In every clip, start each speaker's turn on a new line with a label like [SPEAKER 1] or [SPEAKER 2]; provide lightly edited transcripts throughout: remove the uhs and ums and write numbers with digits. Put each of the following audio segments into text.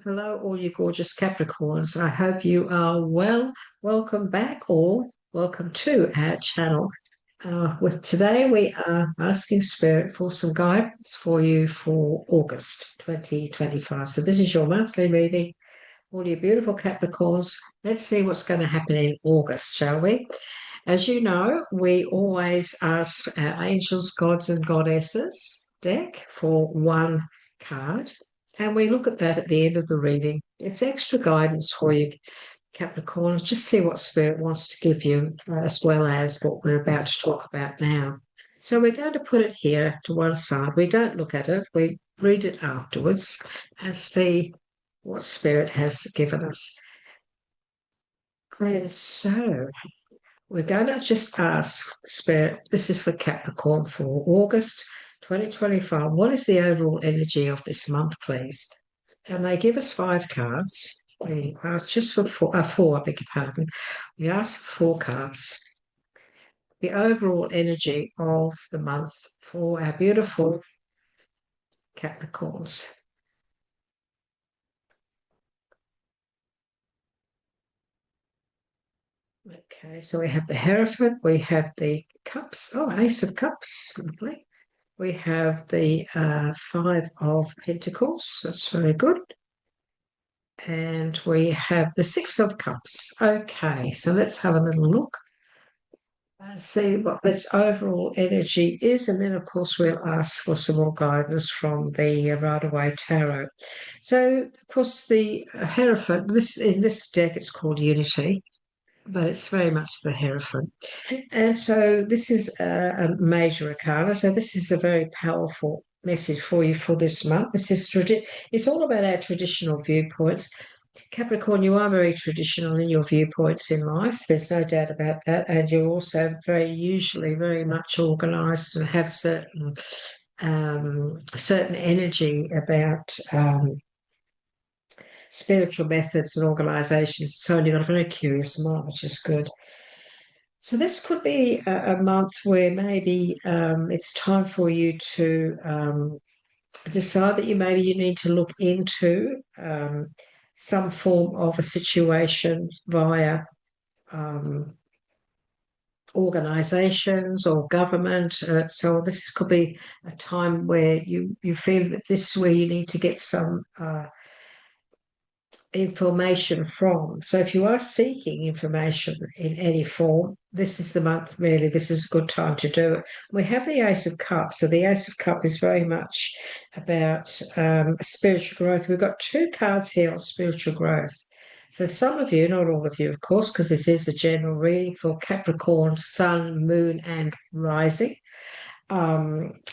[SPEAKER 1] Hello, all you gorgeous Capricorns. I hope you are well. Welcome back, or welcome to our channel. With today, we are asking Spirit for some guidance for you for August 2025. So this is your monthly reading, all you beautiful Capricorns. Let's see what's going to happen in August, shall we? As you know, we always ask our angels, gods, and goddesses deck for one card. And we look at that at the end of the reading. It's extra guidance for you, Capricorn. Just see what Spirit wants to give you, as well as what we're about to talk about now. So we're going to put it here to one side. We don't look at it. We read it afterwards and see what Spirit has given us. And so we're going to just ask Spirit, this is for Capricorn for August 2025. What is the overall energy of this month, please? And they give us 5 cards. We ask just for four, I beg your pardon. We ask for 4 cards. The overall energy of the month for our beautiful Capricorns. Okay, so we have the Hierophant, we have the Cups. Oh, Ace of Cups, lovely. We have the 5 of Pentacles. That's very good. And we have the 6 of Cups. Okay, so let's have a little look and see what this overall energy is. And then, of course, we'll ask for some more guidance from the Rider-Waite Tarot. So, of course, the Hierophant, in this deck, it's called Unity, but it's very much the Hierophant. And so this is a major arcana. So this is a very powerful message for you for this month. It's all about our traditional viewpoints. Capricorn, you are very traditional in your viewpoints in life. There's no doubt about that. And you're also usually very much organized and have certain energy about spiritual methods and organizations. So you've got a very curious mind, which is good. So this could be a month where maybe it's time for you to decide that you need to look into some form of a situation via organizations or government. So this could be a time where you feel that this is where you need to get some information from. So if you are seeking information in any form, this is the month, really. This is a good time to do it. We have the Ace of Cups. So the Ace of Cups is very much about spiritual growth. We've got 2 cards here on spiritual growth. So some of you, not all of you, of course, because this is a general reading for Capricorn, Sun, Moon, and Rising.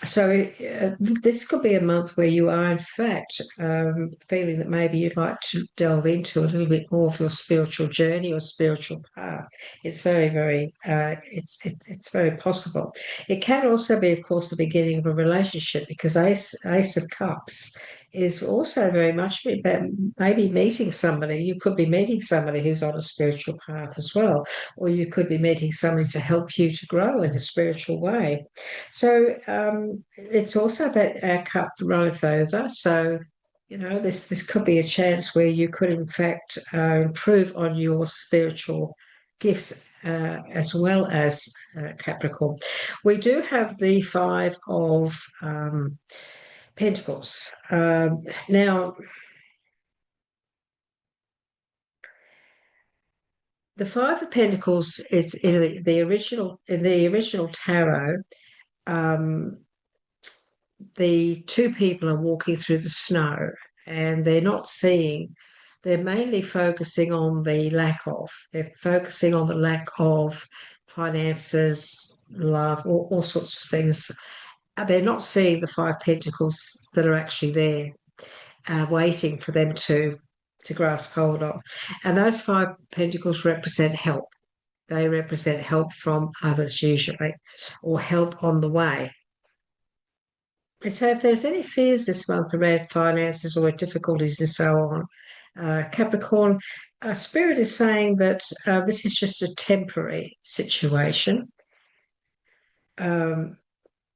[SPEAKER 1] So this could be a month where you are, in fact, feeling that maybe you'd like to delve into a little bit more of your spiritual journey or spiritual path. It's it's very possible. It can also be, of course, the beginning of a relationship, because Ace of Cups is also very much about maybe meeting somebody. You could be meeting somebody who's on a spiritual path as well, or you could be meeting somebody to help you to grow in a spiritual way. So it's also about our cup runneth over. So, this could be a chance where you could, in fact, improve on your spiritual gifts as well as Capricorn. We do have the 5 of Pentacles. Now, the 5 of Pentacles is in the original tarot. The 2 people are walking through the snow, and they're mainly focusing on the lack of. They're focusing on the lack of finances, love, all sorts of things. They're not seeing the 5 Pentacles that are actually there, waiting for them to grasp hold of. And those 5 Pentacles represent help. They represent help from others usually, or help on the way. So if there's any fears this month around finances or difficulties and so on, Capricorn, Spirit is saying that this is just a temporary situation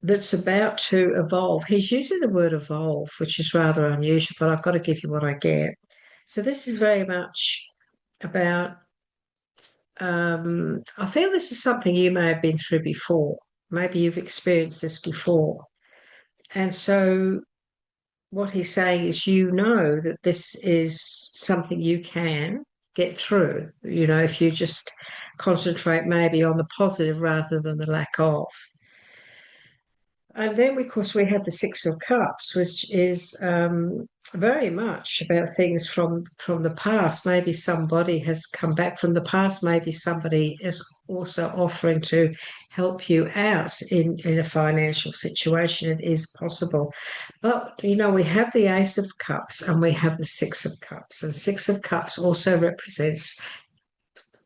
[SPEAKER 1] that's about to evolve. He's using the word evolve, which is rather unusual, but I've got to give you what I get. So this is very much about, I feel this is something you may have been through before. Maybe you've experienced this before. And so what he's saying is, you know, that this is something you can get through, if you just concentrate maybe on the positive rather than the lack of. And then, of course, we have the Six of Cups, which is very much about things from the past. Maybe somebody has come back from the past. Maybe somebody is also offering to help you out in a financial situation. It is possible. But, we have the Ace of Cups and we have the Six of Cups. And Six of Cups also represents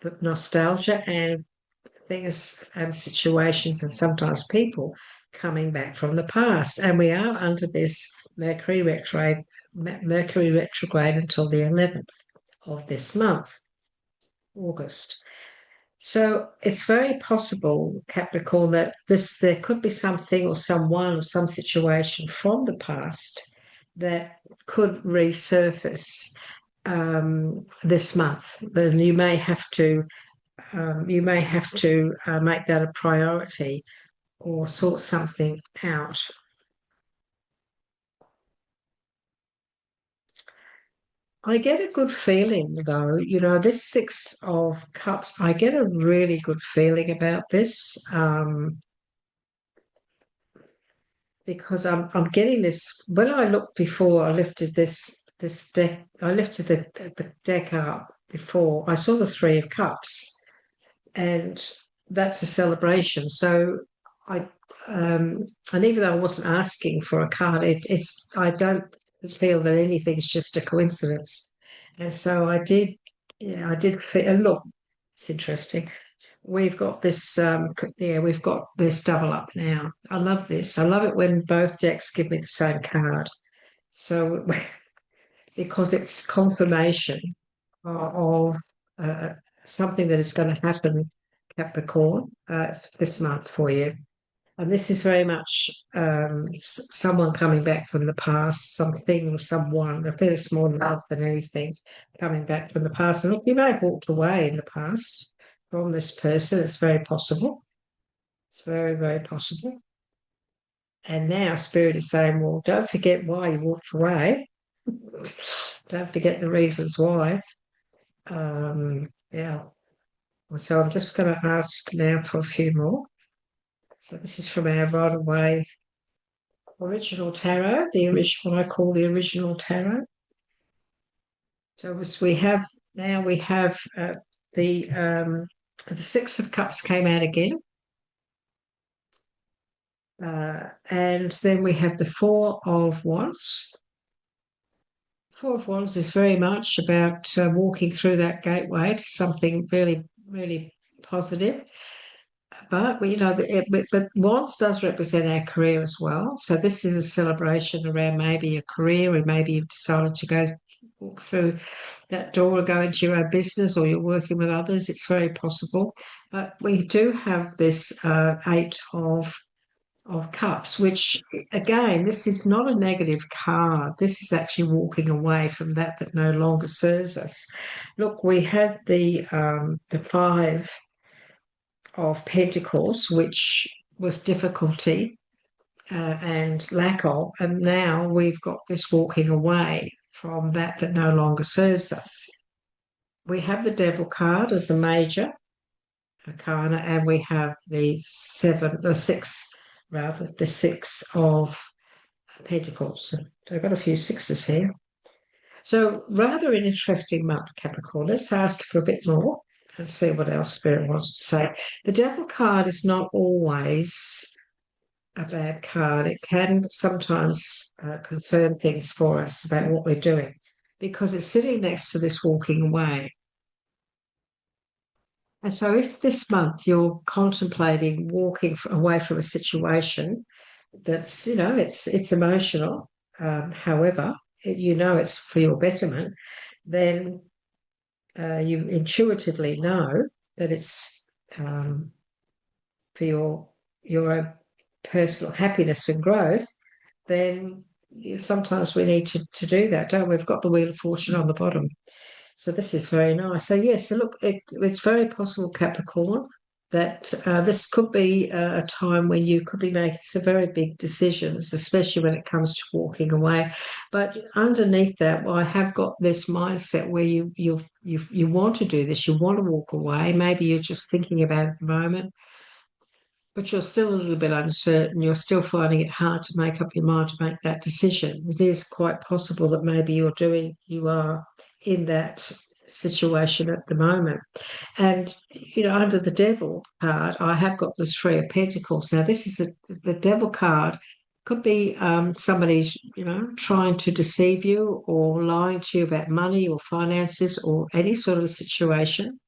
[SPEAKER 1] the nostalgia and things and situations and sometimes people coming back from the past. And we are under this Mercury retrograde until the 11th of this month, August. So it's very possible, Capricorn, that there could be something or someone or some situation from the past that could resurface this month. Then you may have to make that a priority or sort something out. I get a good feeling, though, this Six of Cups, I get a really good feeling about this, because I'm getting this. When I looked before, I lifted this deck, I lifted the deck up before, I saw the Three of Cups, and that's a celebration. So I and even though I wasn't asking for a card, I don't feel that anything's just a coincidence. And so I did feel, and look, it's interesting. We've got this, we've got this double up now. I love this. I love it when both decks give me the same card. So because it's confirmation of something that is going to happen, Capricorn, this month for you. And this is very much someone coming back from the past, something or someone. I feel it's more love than anything coming back from the past. And look, you may have walked away in the past from this person. It's very possible. It's very, very possible. And now Spirit is saying, well, don't forget why you walked away. Don't forget the reasons why. Yeah. So I'm just going to ask now for a few more. So this is from our right away original tarot, what I call the original tarot. So as we have the Six of Cups came out again. And then we have the Four of Wands. Four of Wands is very much about walking through that gateway to something really, really positive. But but Wands does represent our career as well. So this is a celebration around maybe a career, and maybe you've decided to walk through that door or go into your own business, or you're working with others. It's very possible. But we do have this Eight of Cups, which again, this is not a negative card. This is actually walking away from that no longer serves us. Look, we had the Five of Pentacles, which was difficulty and lack of, and now we've got this walking away from that no longer serves us. We have the Devil card as a major arcana, and we have the Six of Pentacles. So I've got a few sixes here. So rather an interesting month, Capricorn. Let's ask for a bit more and see what else Spirit wants to say. The Devil card is not always a bad card. It can sometimes confirm things for us about what we're doing, because it's sitting next to this walking away. And so if this month you're contemplating walking away from a situation that's, it's emotional, however, it's for your betterment, then you intuitively know that it's for your own personal happiness and growth, then sometimes we need to do that, don't we? We've got the Wheel of Fortune on the bottom. So this is very nice. So yes, so look, it's very possible, Capricorn, that this could be a time when you could be making some very big decisions, especially when it comes to walking away. But underneath that, well, I have got this mindset where you want to do this, you want to walk away. Maybe you're just thinking about it at the moment, but you're still a little bit uncertain. You're still finding it hard to make up your mind to make that decision. It is quite possible that maybe you are in that situation at the moment. And, under the devil card, I have got the Three of Pentacles. Now, the devil card could be somebody's, trying to deceive you or lying to you about money or finances or any sort of situation,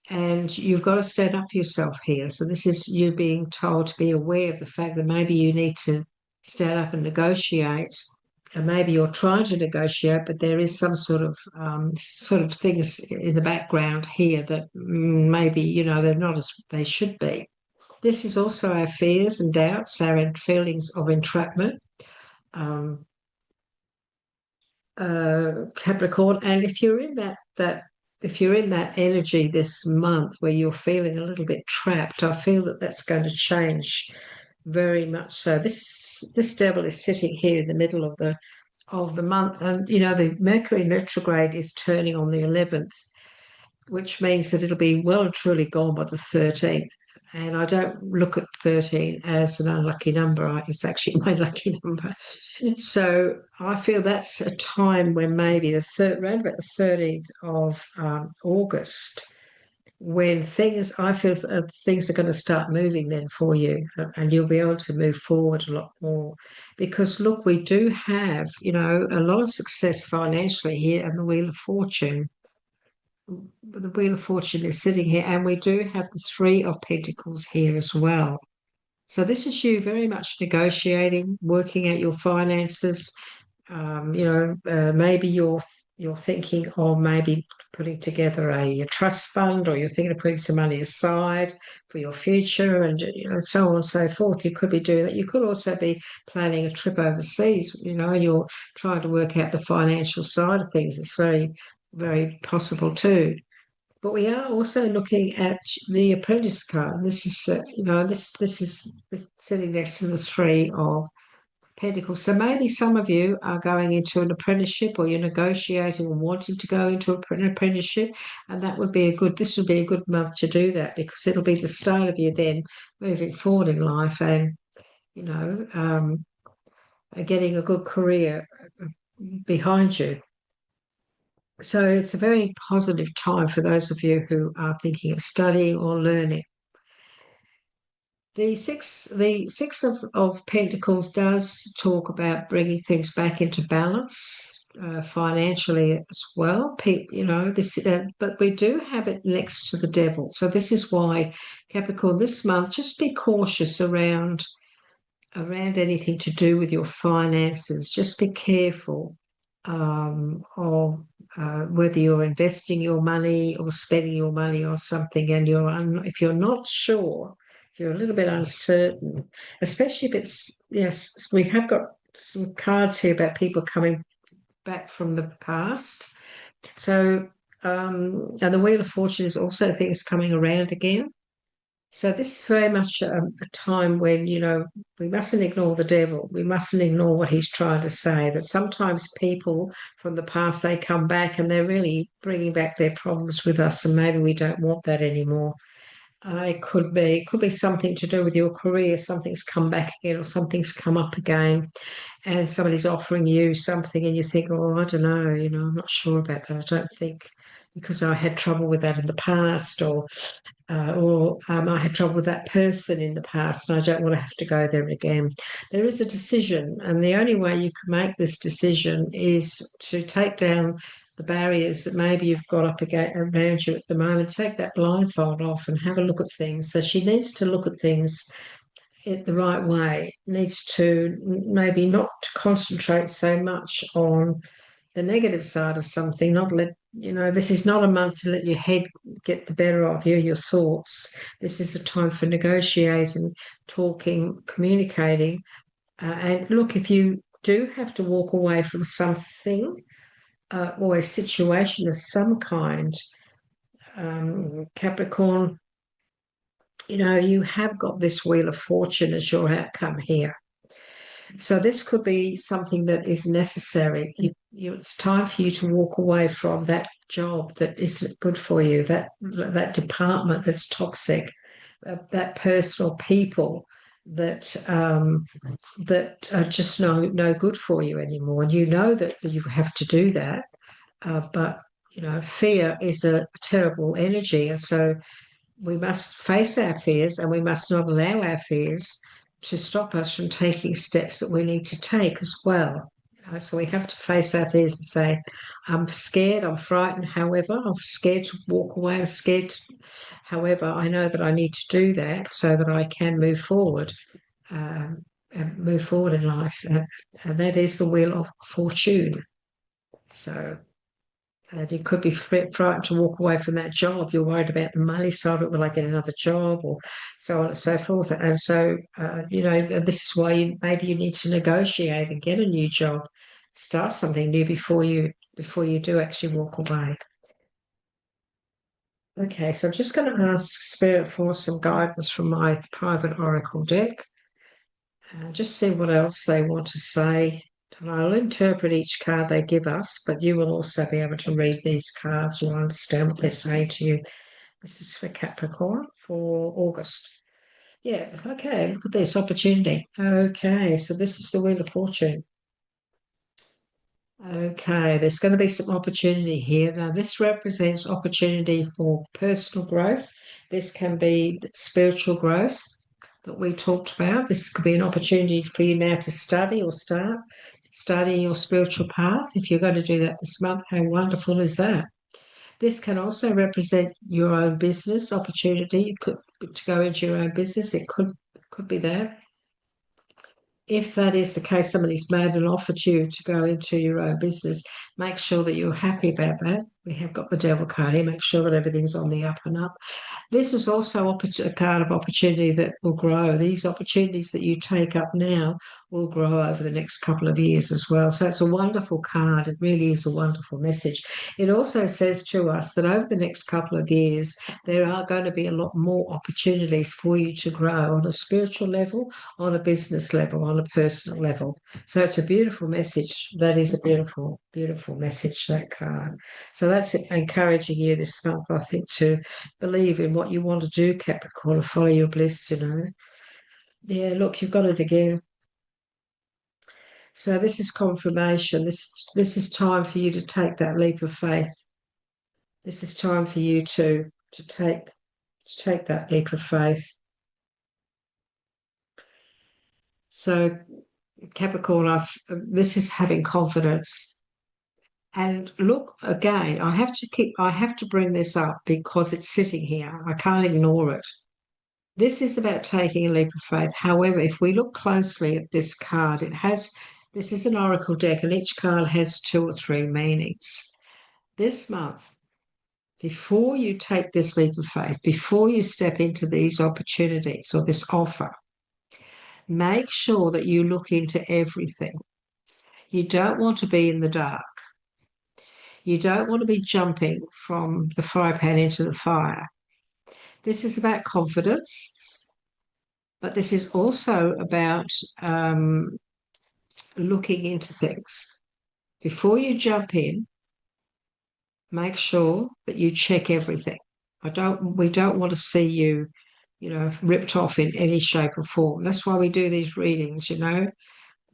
[SPEAKER 1] and you've got to stand up for yourself here. So this is you being told to be aware of the fact that maybe you need to stand up and negotiate. And maybe you're trying to negotiate, but there is some sort of things in the background here that maybe they're not as they should be. This is also our fears and doubts, our feelings of entrapment. Capricorn, and if you're in that energy this month where you're feeling a little bit trapped, I feel that that's going to change very much. So this devil is sitting here in the middle of the month, and the Mercury retrograde is turning on the 11th, which means that it'll be well and truly gone by the 13th. And I don't look at 13 as an unlucky number. It's actually my lucky number. So I feel that's a time when maybe around about the 13th of August, when I feel things are going to start moving then for you, and you'll be able to move forward a lot more. Because look, we do have, a lot of success financially here and the Wheel of Fortune. The Wheel of Fortune is sitting here, and we do have the Three of Pentacles here as well. So this is you very much negotiating, working out your finances. Maybe you're thinking of maybe putting together a trust fund, or you're thinking of putting some money aside for your future, and so on and so forth. You could be doing that. You could also be planning a trip overseas. You're trying to work out the financial side of things. It's very, very possible too. But we are also looking at the Apprentice card. This is, this is sitting next to the Three of Pentacles. So maybe some of you are going into an apprenticeship, or you're negotiating or wanting to go into an apprenticeship, and this would be a good month to do that, because it'll be the start of you then moving forward in life, and getting a good career behind you. So it's a very positive time for those of you who are thinking of studying or learning. The six of Pentacles does talk about bringing things back into balance financially as well. But we do have it next to the devil. So this is why, Capricorn, this month, just be cautious around anything to do with your finances. Just be careful of whether you're investing your money or spending your money on something, and if you're not sure, if you're a little bit uncertain, especially if it's, we have got some cards here about people coming back from the past. So, and the Wheel of Fortune is also things coming around again. So this is very much a time when, we mustn't ignore the devil. We mustn't ignore what he's trying to say, that sometimes people from the past, they come back and they're really bringing back their problems with us, and maybe we don't want that anymore. It could be something to do with your career. Something's come back again, or something's come up again, and somebody's offering you something, and you think, oh, I don't know, I'm not sure about that. I don't think, because I had trouble with that in the past, or I had trouble with that person in the past, and I don't want to have to go there again. There is a decision, and the only way you can make this decision is to take down the barriers that maybe you've got up around you at the moment. Take that blindfold off and have a look at things. So she needs to look at things in the right way, needs to maybe not concentrate so much on the negative side of something, this is not a month to let your head get the better of you, your thoughts. This is a time for negotiating, talking, communicating. And look, if you do have to walk away from something or a situation of some kind. Capricorn, you have got this Wheel of Fortune as your outcome here. So this could be something that is necessary. It's time for you to walk away from that job that isn't good for you, that department that's toxic, that person or people that are just no good for you anymore. And you know that you have to do that, but fear is a terrible energy, and so we must face our fears and we must not allow our fears to stop us from taking steps that we need to take as well. So we have to face our fears and say, I'm scared, I'm frightened, however, I'm scared to walk away, I'm scared. However, I know that I need to do that so that I can move forward, and move forward in life. And that is the Wheel of Fortune. So and you could be frightened to walk away from that job. You're worried about the money side of it. Will I get another job, or so on and so forth? And so, this is why maybe you need to negotiate and get a new job, start something new before you do actually walk away. Okay, so I'm just going to ask Spirit for some guidance from my private oracle deck, and just see what else they want to say. And I'll interpret each card they give us, but you will also be able to read these cards. You'll understand what they're saying to you. This is for Capricorn for August. Yeah, okay, look at this opportunity. Okay, so this is the Wheel of Fortune. Okay, there's going to be some opportunity here. Now, this represents opportunity for personal growth. This can be spiritual growth that we talked about. This could be an opportunity for you now to study or start studying your spiritual path. If you're going to do that this month, how wonderful is that? This can also represent your own business opportunity. It could to go into your own business. It could be that. If that is the case, somebody's made an offer to you to go into your own business, make sure that you're happy about that. We have got the Devil card here. Make sure that everything's on the up and up. This is also a card of opportunity that will grow. These opportunities that you take up now will grow over the next couple of years as well. So it's a wonderful card. It really is a wonderful message. It also says to us that over the next couple of years, there are going to be a lot more opportunities for you to grow on a spiritual level, on a business level, on a personal level. So it's a beautiful message. That is a beautiful, beautiful message, that card. So that's encouraging you this month, I think, to believe in what you want to do, Capricorn, and follow your bliss, Yeah, look, you've got it again. So this is confirmation. This is time for you to take that leap of faith. This is time for you to take that leap of faith. So Capricorn, this is having confidence. And look, again, I have to bring this up because it's sitting here. I can't ignore it. This is about taking a leap of faith. However, if we look closely at this card, this is an oracle deck, and each card has 2 or 3 meanings. This month, before you take this leap of faith, before you step into these opportunities or this offer, make sure that you look into everything. You don't want to be in the dark. You don't want to be jumping from the fry pan into the fire. This is about confidence, but this is also about looking into things. Before you jump in, make sure that you check everything. We don't want to see you, ripped off in any shape or form. That's why we do these readings,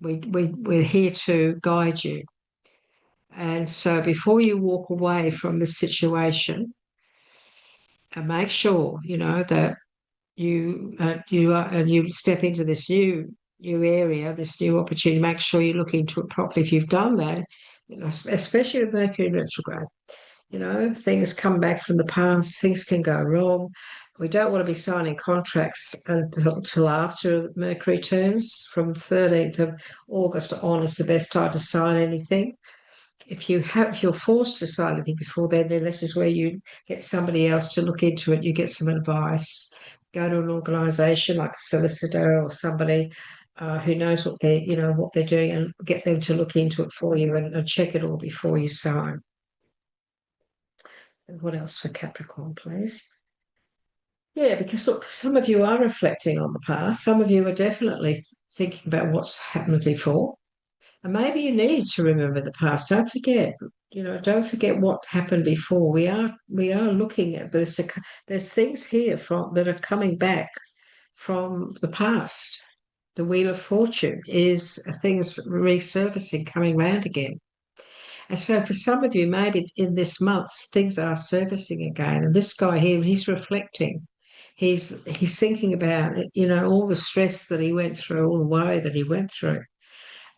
[SPEAKER 1] We're here to guide you. And so before you walk away from this situation, make sure, that you step into this new area, this new opportunity. Make sure you look into it properly. If you've done that, especially with Mercury retrograde, things come back from the past. Things can go wrong. We don't want to be signing contracts until after Mercury turns. From 13th of August on is the best time to sign anything. If you're forced to sign anything before then this is where you get somebody else to look into it. You get some advice. Go to an organisation like a solicitor or somebody who knows what they're doing, and get them to look into it for you and check it all before you sign. And what else for Capricorn, please? Yeah, because look, some of you are reflecting on the past. Some of you are definitely thinking about what's happened before. And maybe you need to remember the past. Don't forget what happened before. We are looking at there's things here from that are coming back from the past. The Wheel of Fortune is things resurfacing, coming round again. And so for some of you, maybe in this month, things are surfacing again. And this guy here, he's reflecting. He's thinking about it, all the stress that he went through, all the worry that he went through,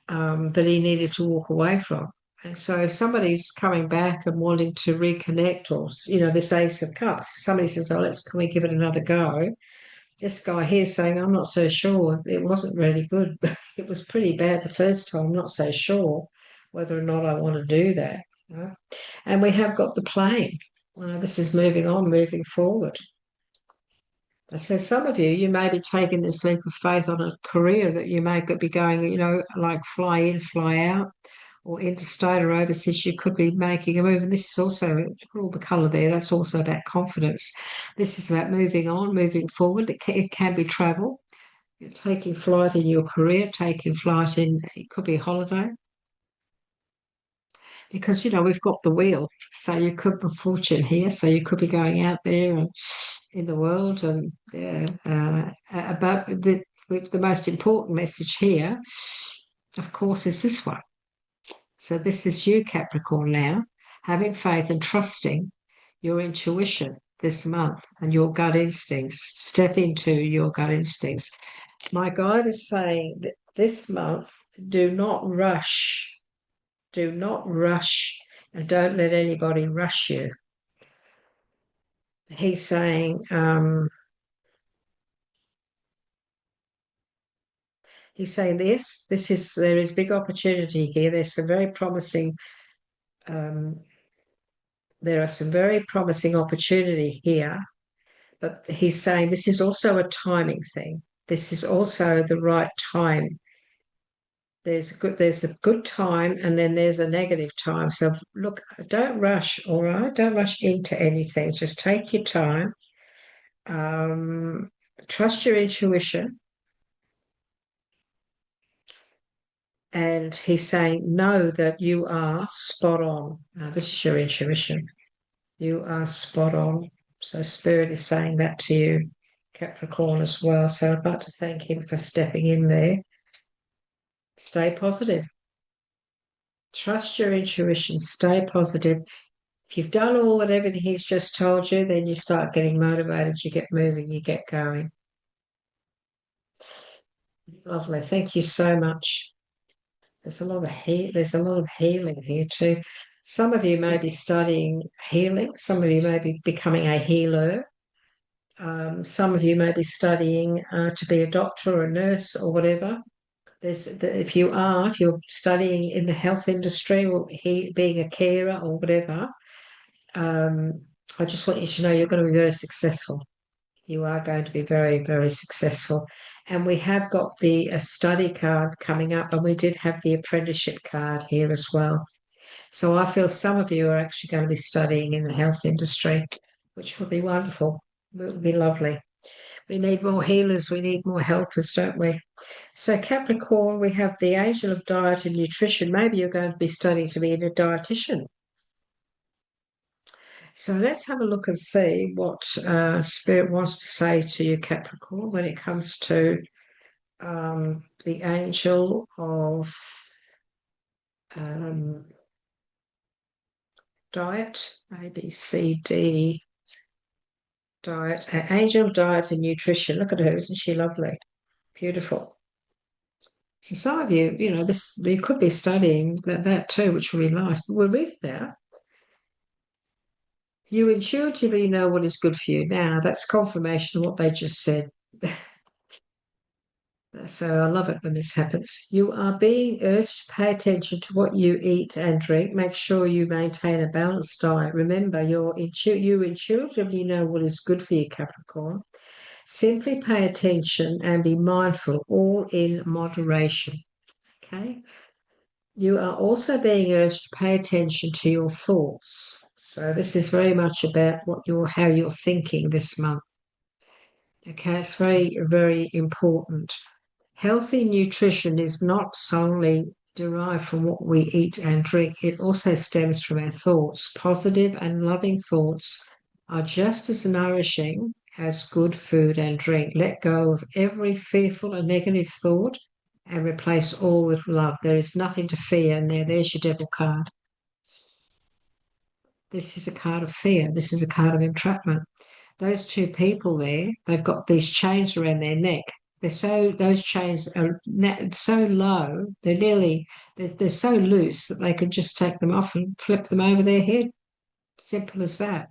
[SPEAKER 1] that he needed to walk away from. And so if somebody's coming back and wanting to reconnect, or, this Ace of Cups, if somebody says, oh, can we give it another go? This guy here saying, I'm not so sure. It wasn't really good. It was pretty bad the first time. I'm not so sure whether or not I want to do that. And we have got the plane. This is moving on, moving forward. So some of you may be taking this leap of faith on a career that you may be going, like fly in, fly out, or interstate or overseas. You could be making a move. And this is also, all the colour there, that's also about confidence. This is about moving on, moving forward. It can be travel. You're taking flight in your career, taking flight it could be a holiday. Because, we've got the wheel. So you could be fortune here. So you could be going out there and in the world. And yeah, but the most important message here, of course, is this one. So this is you, Capricorn, now, having faith and trusting your intuition this month and your gut instincts. Step into your gut instincts. My guide is saying that this month, do not rush. Do not rush, and don't let anybody rush you. He's saying, there is big opportunity here. There's some very promising, there are some very promising opportunity here, but he's saying this is also a timing thing. This is also the right time. There's a good time, and then there's a negative time. So look, don't rush, all right? Don't rush into anything. Just take your time. Trust your intuition. And he's saying, know that you are spot on. Now, this is your intuition. You are spot on. So Spirit is saying that to you, Capricorn, as well. So I'd like to thank him for stepping in there. Stay positive. Trust your intuition. Stay positive. If you've done all and everything he's just told you, then you start getting motivated. You get moving. You get going. Lovely. Thank you so much. There's a lot of healing here too. Some of you may be studying healing. Some of you may be becoming a healer. Some of you may be studying to be a doctor or a nurse or whatever. If you're studying in the health industry or being a carer or whatever, I just want you to know you're going to be very successful. You are going to be very, very successful. And we have got the study card coming up, and we did have the apprenticeship card here as well. So I feel some of you are actually going to be studying in the health industry, which would be wonderful. It would be lovely. We need more healers. We need more helpers, don't we? So Capricorn, we have the angel of diet and nutrition. Maybe you're going to be studying to be a dietitian. So let's have a look and see what Spirit wants to say to you, Capricorn, when it comes to the angel of diet, A, B, C, D, diet, angel of diet and nutrition. Look at her, isn't she lovely? Beautiful. So some of you, you could be studying that too, which will be nice, but we'll read it out. You intuitively know what is good for you. Now, that's confirmation of what they just said. So I love it when this happens. You are being urged to pay attention to what you eat and drink. Make sure you maintain a balanced diet. Remember, you intuitively know what is good for you, Capricorn. Simply pay attention and be mindful, all in moderation. Okay. You are also being urged to pay attention to your thoughts. So this is very much about how you're thinking this month. Okay, it's very, very important. Healthy nutrition is not solely derived from what we eat and drink. It also stems from our thoughts. Positive and loving thoughts are just as nourishing as good food and drink. Let go of every fearful and negative thought and replace all with love. There is nothing to fear. And there's your devil card. This is a card of fear. This is a card of entrapment. Those two people there, they've got these chains around their neck. Those chains are so low, they're so loose that they could just take them off and flip them over their head. Simple as that.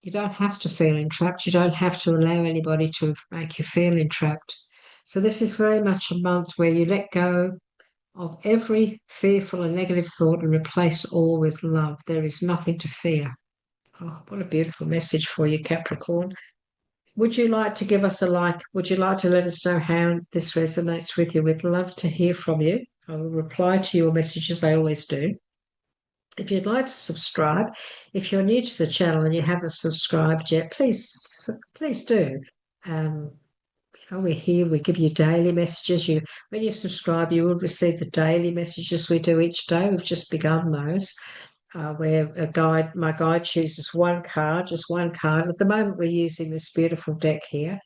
[SPEAKER 1] You don't have to feel entrapped. You don't have to allow anybody to make you feel entrapped. So this is very much a month where you let go of every fearful and negative thought and replace all with love. There is nothing to fear. Oh, what a beautiful message for you, Capricorn. Would you like to give us a like? Would you like to let us know how this resonates with you? We'd love to hear from you. I will reply to your messages, I always do. If you'd like to subscribe, if you're new to the channel and you haven't subscribed yet, please do. We're here, we give you daily messages. When you subscribe, you will receive the daily messages we do each day. We've just begun those. Where my guide chooses one card, just one card. At the moment, we're using this beautiful deck here,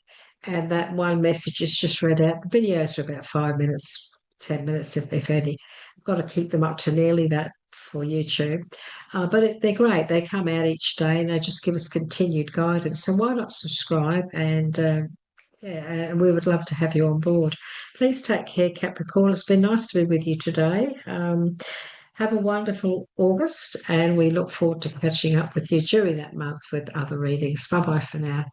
[SPEAKER 1] and that one message is just read out. The videos are about 5 minutes, 10 minutes, if any. I've got to keep them up to nearly that for YouTube. But they're great. They come out each day, and they just give us continued guidance. So why not subscribe? And we would love to have you on board. Please take care, Capricorn. It's been nice to be with you today. Have a wonderful August, and we look forward to catching up with you during that month with other readings. Bye bye for now.